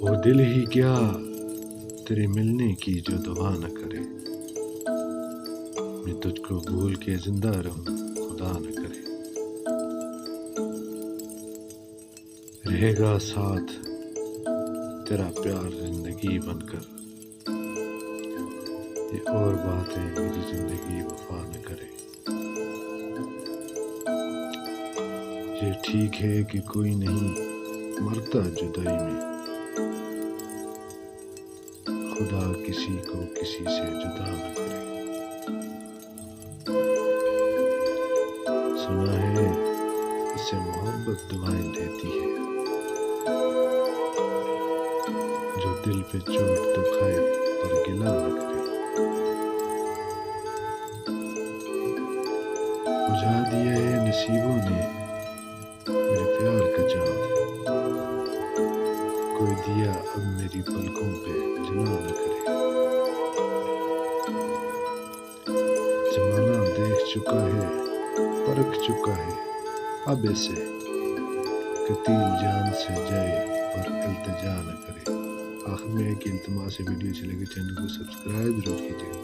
وہ دل ہی کیا تیرے ملنے کی جو دعا نہ کرے، میں تجھ کو بھول کے زندہ رہوں خدا نہ کرے۔ رہے گا ساتھ تیرا پیار زندگی بن کر، یہ اور بات ہے میری زندگی وفا نہ کرے۔ یہ ٹھیک ہے کہ کوئی نہیں مرتا جدائی میں، خدا کسی کو کسی سے جدا نہ کرے۔ سنا ہے اسے محبت دعائیں دیتی ہے، جو دل پہ چوٹ تو کھائے پر گلا نہ کرے۔ بجھا دیا ہے نصیبوں نے میرے پیار کا چاند، کوئی دیا اب میری پلکوں پہ جلا نہ کرے۔ زمانہ دیکھ چکا ہے پرکھ چکا ہے، اب ایسے قتیل جان سے جائے پر التجا نہ کرے۔ آخر میں ایک التماس ہے، ویڈیو اچھی لگے چینل کو سبسکرائب ضرور کیجیے۔